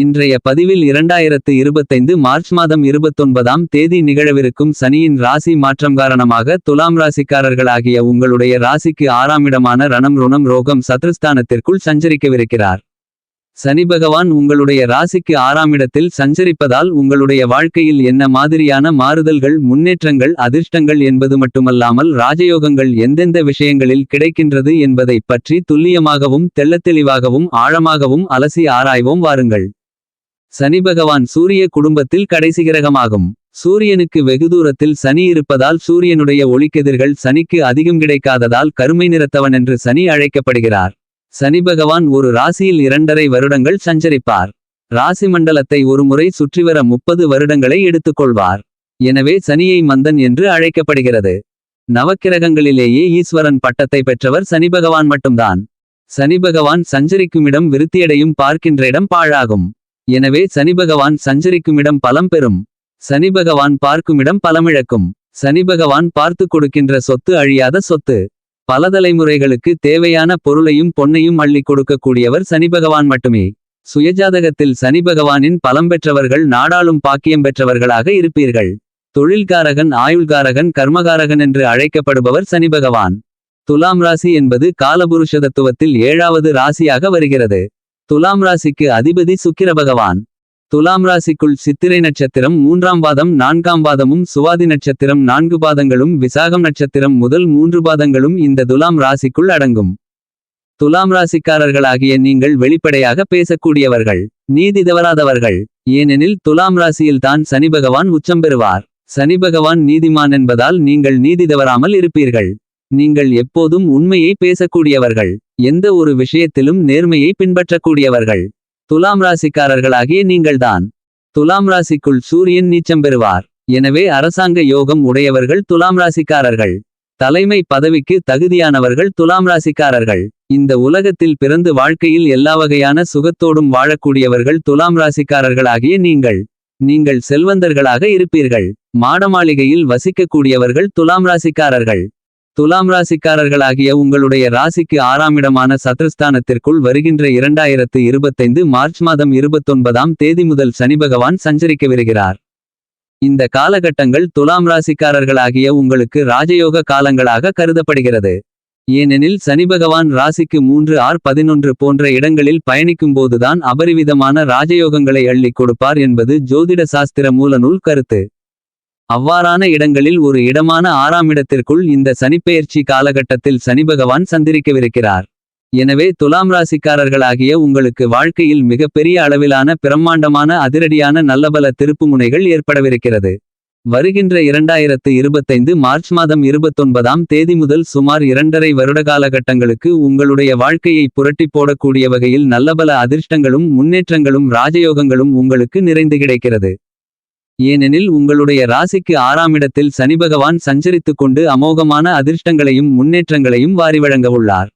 இன்றைய பதிவில் 2025 மார்ச் மாதம் 29ஆம் தேதி நிகழவிருக்கும் சனியின் ராசி மாற்றம் காரணமாக துலாம் ராசிக்காரர்களாகிய உங்களுடைய ராசிக்கு 6ஆம் இடமான ரணம் ருணம் ரோகம் சத்ருஸ்தானத்திற்குள் சஞ்சரிக்கவிருக்கிறார். சனி பகவான் உங்களுடைய ராசிக்கு 6ஆம் இடத்தில் சஞ்சரிப்பதால் உங்களுடைய வாழ்க்கையில் என்ன மாதிரியான மாறுதல்கள், முன்னேற்றங்கள், அதிர்ஷ்டங்கள் என்பது மட்டுமல்லாமல் ராஜயோகங்கள் எந்தெந்த விஷயங்களில் கிடைக்கின்றது என்பதைப் பற்றி துல்லியமாகவும் தெள்ளத்தெளிவாகவும் ஆழமாகவும் அலசி ஆராய்வோம் வாருங்கள். சனி பகவான் சூரிய குடும்பத்தில் கடைசி கிரகமாகும். சூரியனுக்கு வெகு தூரத்தில் சனி இருப்பதால் சூரியனுடைய ஒளிக்கதிர்கள் சனிக்கு அதிகம் கிடைக்காததால் கருமை நிறத்தவன் என்று சனி அழைக்கப்படுகிறார். சனி பகவான் ஒரு ராசியில் 2.5 வருடங்கள் சஞ்சரிப்பார். ராசி மண்டலத்தை ஒருமுறை சுற்றிவர 30 வருடங்களை எடுத்துக்கொள்வார். எனவே சனியை மந்தன் என்று அழைக்கப்படுகிறது. நவக்கிரகங்களிலேயே ஈஸ்வரன் பட்டத்தை பெற்றவர் சனி பகவான் மட்டும்தான். சனி பகவான் சஞ்சரிக்குமிடம் விருத்தியடையும், பார்க்கின்ற இடம் பாழாகும். எனவே சனி பகவான் சஞ்சரிக்குமிடம் பலம் பெறும். சனி பகவான் பார்க்குமிடம் பலமிழக்கும். சனி பகவான் பார்த்து கொடுக்கின்ற சொத்து அழியாத சொத்து. பல தலைமுறைகளுக்கு தேவையான பொருளையும் பொன்னையும் அள்ளி கொடுக்கக்கூடியவர் சனி பகவான் மட்டுமே. சுயஜாதகத்தில் சனி பகவானின் பலம் பெற்றவர்கள் நாடாளும் பாக்கியம் பெற்றவர்களாக இருப்பீர்கள். தொழில்காரகன், ஆயுள்காரகன், கர்மகாரகன் என்று அழைக்கப்படுபவர் சனி பகவான். துலாம் ராசி என்பது காலபுருஷ தத்துவத்தில் 7வது ராசியாக வருகிறது. துலாம் ராசிக்கு அதிபதி சுக்கிர பகவான். துலாம் ராசிக்குள் சித்திரை நட்சத்திரம் 3ஆம் பாதம் 4ஆம் பாதமும், சுவாதி நட்சத்திரம் 4 பாதங்களும், விசாகம் நட்சத்திரம் முதல் 3 பாதங்களும் இந்த துலாம் ராசிக்குள் அடங்கும். துலாம் ராசிக்காரர்களாகிய நீங்கள் வெளிப்படையாக பேசக்கூடியவர்கள், நீதி தவறாதவர்கள். ஏனெனில் துலாம் ராசியில்தான் சனி பகவான் உச்சம் பெறுவார். சனி பகவான் நீதிமான் என்பதால் நீங்கள் நீதி தவறாமல் இருப்பீர்கள். நீங்கள் எப்போதும் உண்மையை பேசக்கூடியவர்கள், எந்த ஒரு விஷயத்திலும் நேர்மையை பின்பற்றக்கூடியவர்கள். துலாம் ராசிக்காரர்களாகிய நீங்கள்தான். துலாம் ராசிக்குள் சூரியன் நீச்சம் பெறுவார். எனவே அரசாங்க யோகம் உடையவர்கள் துலாம் ராசிக்காரர்கள். தலைமை பதவிக்கு தகுதியானவர்கள் துலாம் ராசிக்காரர்கள். இந்த உலகத்தில் பிறந்து வாழ்க்கையில் எல்லா வகையான சுகத்தோடும் வாழக்கூடியவர்கள் துலாம் ராசிக்காரர்களாகிய நீங்கள். நீங்கள் செல்வந்தர்களாக இருப்பீர்கள். மாடமாளிகையில் வசிக்கக்கூடியவர்கள் துலாம் ராசிக்காரர்கள். துலாம் ராசிக்காரர்களாகிய உங்களுடைய ராசிக்கு 6ஆம் இடமான சத்ருஸ்தானத்திற்குள் வருகின்ற 2025 மார்ச் மாதம் 29ஆம் தேதி முதல் சனி பகவான் சஞ்சரிக்கவிருக்கிறார். இந்த காலகட்டங்கள் துலாம் ராசிக்காரர்களாகிய உங்களுக்கு ராஜயோக காலங்களாக கருதப்படுகிறது. ஏனெனில் சனி பகவான் ராசிக்கு 3, 6, 11 போன்ற இடங்களில் பயணிக்கும்போதுதான் அபரிவிதமான ராஜயோகங்களை அள்ளி கொடுப்பார் என்பது ஜோதிட சாஸ்திர மூலநூல் கருத்து. அவ்வாறான இடங்களில் ஒரு இடமான 6ஆம் இடத்திற்குள் இந்த சனிப்பெயர்ச்சி காலகட்டத்தில் சனி பகவான் சந்திரிக்கவிருக்கிறார். எனவே துலாம் ராசிக்காரர்களாகிய உங்களுக்கு வாழ்க்கையில் மிக பெரிய அளவிலான பிரம்மாண்டமான அதிரடியான நல்லபல திருப்புமுனைகள் ஏற்படவிருக்கிறது. வருகின்ற 2025 மார்ச் மாதம் 29ஆம் தேதி முதல் சுமார் 2.5 வருட காலகட்டங்களுக்கு உங்களுடைய வாழ்க்கையை புரட்டி போடக்கூடிய வகையில் நல்லபல அதிர்ஷ்டங்களும் முன்னேற்றங்களும் ராஜயோகங்களும் உங்களுக்கு நிறைந்து கிடைக்கிறது. ஏனெனில் உங்களுடைய ராசிக்கு 6ஆம் இடத்தில் சனி பகவான் சஞ்சரித்துக் கொண்டு அமோகமான அதிர்ஷ்டங்களையும் முன்னேற்றங்களையும் வாரி வழங்கவுள்ளார்.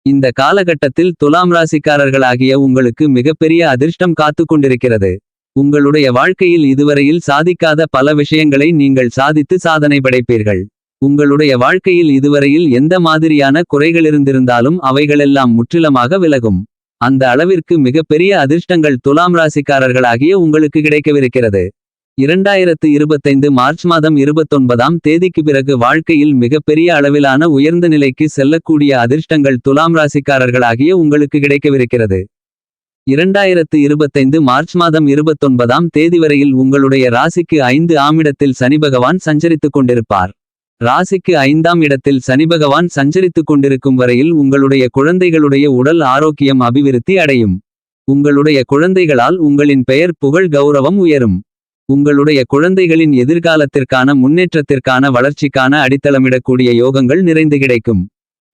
இந்த காலகட்டத்தில் துலாம் ராசிக்காரர்களாகிய உங்களுக்கு மிகப்பெரிய அதிர்ஷ்டம் காத்து கொண்டிருக்கிறது. உங்களுடைய வாழ்க்கையில் இதுவரையில் சாதிக்காத பல விஷயங்களை நீங்கள் சாதித்து சாதனை படைப்பீர்கள். உங்களுடைய வாழ்க்கையில் இதுவரையில் எந்த மாதிரியான குறைகளிருந்திருந்தாலும் அவைகளெல்லாம் முற்றிலுமாக விலகும். அந்த அளவிற்கு மிகப்பெரிய அதிர்ஷ்டங்கள் துலாம் ராசிக்காரர்களாகிய உங்களுக்கு கிடைக்கவிருக்கிறது. 2025 மார்ச் மாதம் 29ஆம் தேதிக்கு பிறகு வாழ்க்கையில் மிகப்பெரிய அளவிலான உயர்ந்த நிலைக்கு செல்லக்கூடிய அதிர்ஷ்டங்கள் துலாம் ராசிக்காரர்களாகிய உங்களுக்கு கிடைக்கவிருக்கிறது. 2025 மார்ச் மாதம் 29ஆம் தேதி வரையில் உங்களுடைய ராசிக்கு 5ஆம் இடத்தில் சனி பகவான் சஞ்சரித்துக் கொண்டிருப்பார். ராசிக்கு 5ஆம் இடத்தில் சனி பகவான் சஞ்சரித்துக் கொண்டிருக்கும் வரையில் உங்களுடைய குழந்தைகளுடைய உடல் ஆரோக்கியம் அபிவிருத்தி அடையும். உங்களுடைய குழந்தைகளால் உங்களின் பெயர், புகழ், கௌரவம் உயரும். உங்களுடைய குழந்தைகளின் எதிர்காலத்திற்கான முன்னேற்றத்திற்கான வளர்ச்சிக்கான அடித்தளமிடக்கூடிய யோகங்கள் நிறைந்து கிடைக்கும்.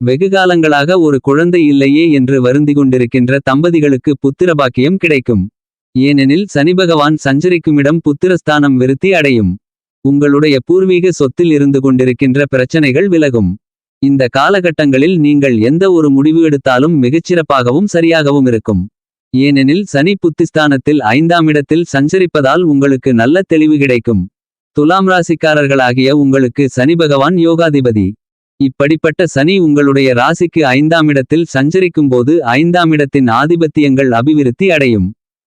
வெகுகாலங்களாக ஒரு குழந்தை இல்லையே என்று வருந்திக்கொண்டிருக்கின்ற தம்பதிகளுக்கு புத்திரபாக்கியம் கிடைக்கும். ஏனெனில் சனி பகவான் சஞ்சரிக்குமிடம் புத்திரஸ்தானம் விருத்தி அடையும். உங்களுடைய பூர்வீக சொத்தில் இருந்து கொண்டிருக்கின்ற பிரச்சனைகள் விலகும். இந்த காலகட்டங்களில் நீங்கள் எந்த ஒரு முடிவு எடுத்தாலும் மிகச்சிறப்பாகவும் சரியாகவும் இருக்கும். ஏனெனில் சனி புத்திஸ்தானத்தில் 5ஆம் இடத்தில் சஞ்சரிப்பதால் உங்களுக்கு நல்ல தெளிவு கிடைக்கும். துலாம் ராசிக்காரர்களாகிய உங்களுக்கு சனி பகவான் யோகாதிபதி. இப்படிப்பட்ட சனி உங்களுடைய ராசிக்கு 5ஆம் இடத்தில் சஞ்சரிக்கும்போது 5ஆம் இடத்தின் ஆதிபத்தியங்கள் அபிவிருத்தி அடையும்.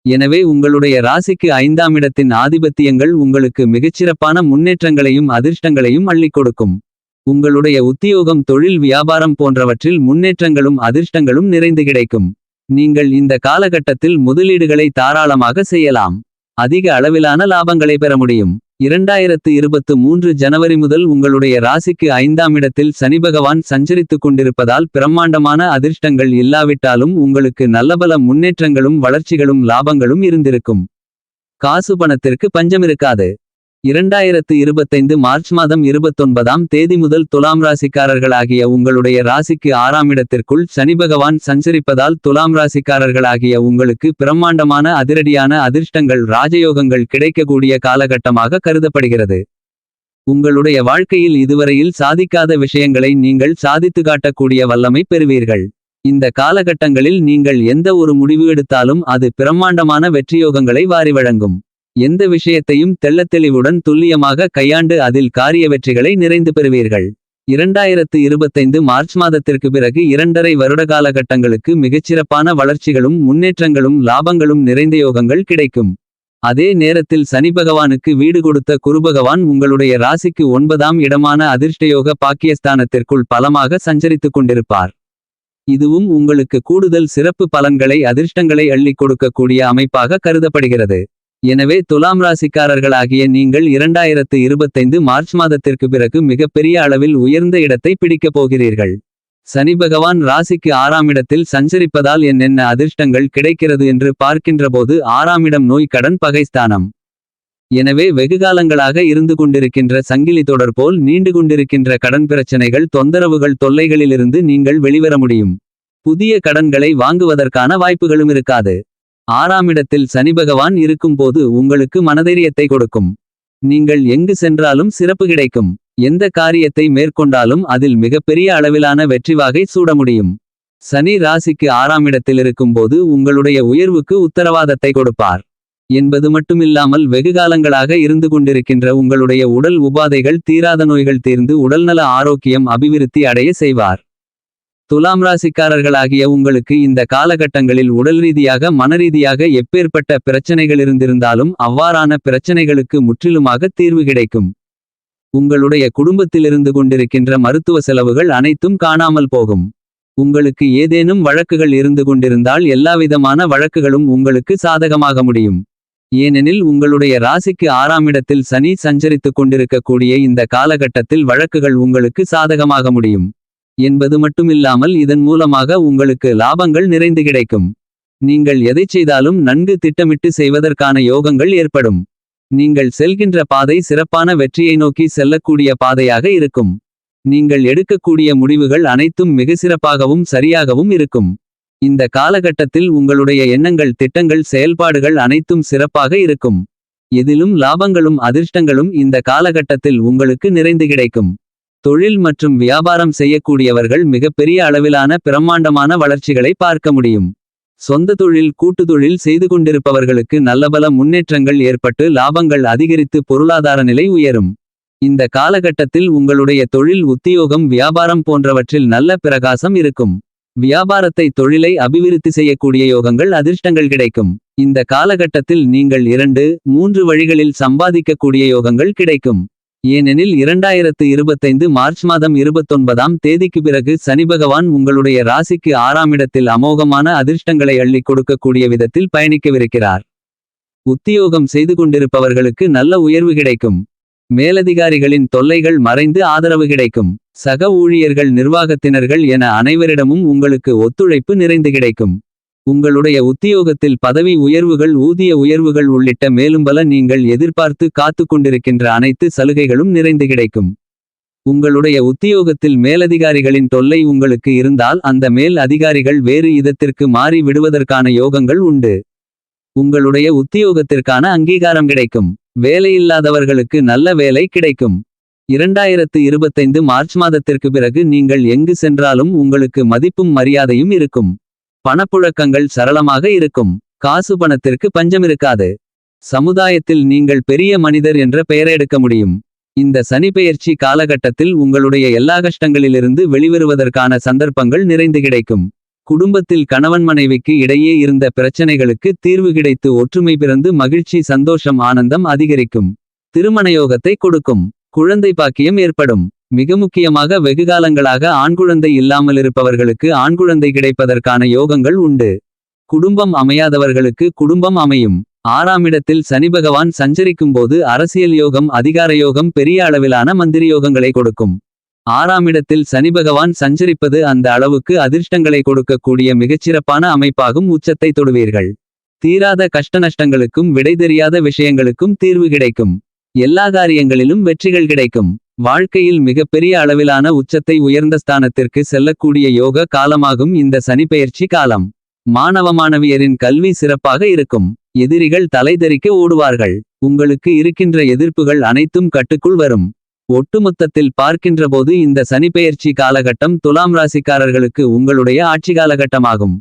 எனவே உங்களுடைய ராசிக்கு 5ஆம் இடத்தின் ஆதிபத்தியங்கள் உங்களுக்கு மிகச்சிறப்பான முன்னேற்றங்களையும் அதிர்ஷ்டங்களையும் அள்ளிக் கொடுக்கும். உங்களுடைய உத்தியோகம் தொழில் வியாபாரம் போன்றவற்றில் முன்னேற்றங்களும் அதிர்ஷ்டங்களும் நிறைந்து கிடைக்கும். நீங்கள் இந்த காலகட்டத்தில் முதலீடுகளை தாராளமாக செய்யலாம். அதிக அளவிலான லாபங்களை பெற முடியும். 2023 ஜனவரி முதல் உங்களுடைய ராசிக்கு 5ஆம் இடத்தில் சனிபகவான் சஞ்சரித்துக் கொண்டிருப்பதால் பிரம்மாண்டமான அதிர்ஷ்டங்கள் இல்லாவிட்டாலும் உங்களுக்கு நல்லபல முன்னேற்றங்களும் வளர்ச்சிகளும் லாபங்களும் இருந்திருக்கும். காசு பணத்திற்கு பஞ்சமிருக்காது. 2025 மார்ச் மாதம் 29ஆம் தேதி முதல் துலாம் ராசிக்காரர்களாகிய உங்களுடைய ராசிக்கு 6ஆம் இடத்திற்குள் சனிபகவான் சஞ்சரிப்பதால் துலாம் ராசிக்காரர்களாகிய உங்களுக்கு பிரம்மாண்டமான அதிரடியான அதிர்ஷ்டங்கள் ராஜயோகங்கள் கிடைக்கக்கூடிய காலகட்டமாக கருதப்படுகிறது. உங்களுடைய வாழ்க்கையில் இதுவரையில் சாதிக்காத விஷயங்களை நீங்கள் சாதித்து காட்டக்கூடிய வல்லமை பெறுவீர்கள். இந்த காலகட்டங்களில் நீங்கள் எந்த ஒரு முடிவு எடுத்தாலும் அது பிரம்மாண்டமான வெற்றியோகங்களை வாரி வழங்கும். எந்த விஷயத்தையும் தெள்ளத்தெளிவுடன் துல்லியமாக கையாண்டு அதில் காரிய வெற்றிகளை நிறைந்து பெறுவீர்கள். 2025 மார்ச் மாதத்திற்கு பிறகு 2.5 வருட காலகட்டங்களுக்கு மிகச்சிறப்பான வளர்ச்சிகளும் முன்னேற்றங்களும் லாபங்களும் நிறைந்த யோகங்கள் கிடைக்கும். அதே நேரத்தில் சனி பகவானுக்கு வீடு கொடுத்த குருபகவான் உங்களுடைய ராசிக்கு 9ஆம் இடமான அதிர்ஷ்டயோக பாக்கியஸ்தானத்திற்குள் பலமாக சஞ்சரித்துக் கொண்டிருப்பார். இதுவும் உங்களுக்கு கூடுதல் சிறப்பு பலன்களை அதிர்ஷ்டங்களை அள்ளிக் கொடுக்கக்கூடிய அமைப்பாக கருதப்படுகிறது. எனவே துலாம் ராசிக்காரர்களாகிய நீங்கள் 2025 மார்ச் மாதத்திற்கு பிறகு மிகப்பெரிய அளவில் உயர்ந்த இடத்தை பிடிக்கப் போகிறீர்கள். சனி பகவான் ராசிக்கு 6ஆம் இடத்தில் சஞ்சரிப்பதால் என்னென்ன அதிர்ஷ்டங்கள் கிடைக்கிறது என்று பார்க்கின்றபோது 6ஆம் இடம் நோய் கடன் பகைஸ்தானம். எனவே வெகுகாலங்களாக இருந்து கொண்டிருக்கின்ற சங்கிலி தொடர் போல் நீண்டு கொண்டிருக்கின்ற கடன் பிரச்சனைகள் தொந்தரவுகள் தொல்லைகளிலிருந்து நீங்கள் வெளிவர முடியும். புதிய கடன்களை வாங்குவதற்கான வாய்ப்புகளும் இருக்காது. 6ஆம் இடத்தில் சனி பகவான் இருக்கும்போது உங்களுக்கு மனதைரியத்தை கொடுக்கும். நீங்கள் எங்கு சென்றாலும் சிறப்பு கிடைக்கும். எந்த காரியத்தை மேற்கொண்டாலும் அதில் மிகப்பெரிய அளவிலான வெற்றிவாகை சூட முடியும். சனி ராசிக்கு 6ஆம் இடத்தில் இருக்கும்போது உங்களுடைய உயர்வுக்கு உத்தரவாதத்தை கொடுப்பார் என்பது மட்டுமில்லாமல் வெகுகாலங்களாக இருந்து கொண்டிருக்கின்ற உங்களுடைய உடல் உபாதைகள் தீராத நோய்கள் தீர்ந்து உடல்நல ஆரோக்கியம் அபிவிருத்தி அடைய செய்வார். துலாம் ராசிக்காரர்களாகிய உங்களுக்கு இந்த காலகட்டங்களில் உடல் ரீதியாக மனரீதியாக எப்பேற்பட்ட பிரச்சனைகள் இருந்திருந்தாலும் அவ்வாறான பிரச்சனைகளுக்கு முற்றிலுமாக தீர்வு கிடைக்கும். உங்களுடைய குடும்பத்திலிருந்து கொண்டிருக்கின்ற மருத்துவ செலவுகள் அனைத்தும் காணாமல் போகும். உங்களுக்கு ஏதேனும் வழக்குகள் இருந்து கொண்டிருந்தால் எல்லாவிதமான வழக்குகளும் உங்களுக்கு சாதகமாக முடியும். ஏனெனில் உங்களுடைய ராசிக்கு 6ஆம் இடத்தில் சனி சஞ்சரித்துக் கொண்டிருக்கக்கூடிய இந்த காலகட்டத்தில் வழக்குகள் உங்களுக்கு சாதகமாக முடியும் என்பது மட்டுமில்லாமல் இதன் மூலமாக உங்களுக்கு லாபங்கள் நிறைந்து கிடைக்கும். நீங்கள் எதைச் செய்தாலும் நன்கு திட்டமிட்டு செய்வதற்கான யோகங்கள் ஏற்படும். நீங்கள் செல்கின்ற பாதை சிறப்பான வெற்றியை நோக்கி செல்லக்கூடிய பாதையாக இருக்கும். நீங்கள் எடுக்கக்கூடிய முடிவுகள் அனைத்தும் மிக சிறப்பாகவும் சரியாகவும் இருக்கும். இந்த காலகட்டத்தில் உங்களுடைய எண்ணங்கள் திட்டங்கள் செயல்பாடுகள் அனைத்தும் சிறப்பாக இருக்கும். எதிலும் லாபங்களும் அதிர்ஷ்டங்களும் இந்த காலகட்டத்தில் உங்களுக்கு நிறைந்து கிடைக்கும். தொழில் மற்றும் வியாபாரம் செய்யக்கூடியவர்கள் மிகப்பெரிய அளவிலான பிரம்மாண்டமான வளர்ச்சிகளை பார்க்க முடியும். சொந்த தொழில் கூட்டுத்தொழில் செய்து கொண்டிருப்பவர்களுக்கு நல்லபல முன்னேற்றங்கள் ஏற்பட்டு லாபங்கள் அதிகரித்து பொருளாதார நிலை உயரும். இந்த காலகட்டத்தில் உங்களுடைய தொழில் உத்தியோகம் வியாபாரம் போன்றவற்றில் நல்ல பிரகாசம் இருக்கும். வியாபாரத்தை தொழிலை அபிவிருத்தி செய்யக்கூடிய யோகங்கள் அதிர்ஷ்டங்கள் கிடைக்கும். இந்த காலகட்டத்தில் நீங்கள் 2-3 வழிகளில் சம்பாதிக்கக்கூடிய யோகங்கள் கிடைக்கும். ஏனெனில் 2025 மார்ச் மாதம் 29ஆம் தேதிக்கு பிறகு சனிபகவான் உங்களுடைய ராசிக்கு 6ஆம் இடத்தில் அமோகமான அதிர்ஷ்டங்களை அள்ளிக் கொடுக்கக்கூடிய விதத்தில் பயணிக்கவிருக்கிறார். உத்தியோகம் செய்து கொண்டிருப்பவர்களுக்கு நல்ல உயர்வு கிடைக்கும். மேலதிகாரிகளின் தொல்லைகள் மறைந்து ஆதரவு கிடைக்கும். சக ஊழியர்கள் நிர்வாகத்தினர்கள் என அனைவரிடமும் உங்களுக்கு ஒத்துழைப்பு நிறைந்து கிடைக்கும். உங்களுடைய உத்தியோகத்தில் பதவி உயர்வுகள் ஊதிய உயர்வுகள் உள்ளிட்ட மேலும்பல நீங்கள் எதிர்பார்த்து காத்து கொண்டிருக்கின்ற அனைத்து சலுகைகளும் நிறைந்து கிடைக்கும். உங்களுடைய உத்தியோகத்தில் மேலதிகாரிகளின் தொல்லை உங்களுக்கு இருந்தால் அந்த மேல் அதிகாரிகள் வேறு இதத்திற்கு மாறி விடுவதற்கான யோகங்கள் உண்டு. உங்களுடைய உத்தியோகத்திற்கான அங்கீகாரம் கிடைக்கும். வேலையில்லாதவர்களுக்கு நல்ல வேலை கிடைக்கும். 2025 மார்ச் மாதத்திற்கு பிறகு நீங்கள் எங்கு சென்றாலும் உங்களுக்கு மதிப்பும் மரியாதையும் இருக்கும். பணப்புழக்கங்கள் சரளமாக இருக்கும். காசு பணத்திற்கு பஞ்சமிருக்காது. சமுதாயத்தில் நீங்கள் பெரிய மனிதர் என்ற பெயரை எடுக்க முடியும். இந்த சனிபெயர்ச்சி காலகட்டத்தில் உங்களுடைய எல்லா கஷ்டங்களிலிருந்து வெளிவருவதற்கான சந்தர்ப்பங்கள் நிறைந்து கிடைக்கும். குடும்பத்தில் கணவன் மனைவிக்கு இடையே இருந்த பிரச்சனைகளுக்கு தீர்வு கிடைத்து ஒற்றுமை பிறந்து மகிழ்ச்சி சந்தோஷம் ஆனந்தம் அதிகரிக்கும். திருமணயோகத்தை கொடுக்கும். குழந்தை பாக்கியம் ஏற்படும். மிக முக்கியமாக வெகுகாலங்களாக ஆண்குழந்தை இல்லாமலிருப்பவர்களுக்கு ஆண்குழந்தை கிடைப்பதற்கான யோகங்கள் உண்டு. குடும்பம் அமையாதவர்களுக்கு குடும்பம் அமையும். 6ஆம் இடத்தில் சனிபகவான் சஞ்சரிக்கும்போது அரசியல் யோகம் அதிகார யோகம் பெரிய அளவிலான மந்திரி யோகங்களை கொடுக்கும். 6ஆம் இடத்தில் சனிபகவான் சஞ்சரிப்பது அந்த அளவுக்கு அதிர்ஷ்டங்களை கொடுக்கக்கூடிய மிகச்சிறப்பான அமைப்பாகும். உச்சத்தை தொடுவீர்கள். தீராத கஷ்டநஷ்டங்களுக்கும் விடை தெரியாத விஷயங்களுக்கும் தீர்வு கிடைக்கும். எல்லா காரியங்களிலும் வெற்றிகள் கிடைக்கும். வாழ்க்கையில் மிகப்பெரிய அளவிலான உச்சத்தை உயர்ந்த ஸ்தானத்திற்கு செல்லக்கூடிய யோக காலமாகும் இந்த சனிப்பெயர்ச்சி காலம். மாணவ மாணவியரின் கல்வி சிறப்பாக இருக்கும். எதிரிகள் தலைதெறிக்க ஓடுவார்கள். உங்களுக்கு இருக்கின்ற எதிர்ப்புகள் அனைத்தும் கட்டுக்குள் வரும். ஒட்டுமொத்தத்தில் பார்க்கின்றபோது இந்த சனிப்பெயர்ச்சி காலகட்டம் துலாம் ராசிக்காரர்களுக்கு உங்களுடைய ஆட்சி காலகட்டமாகும்.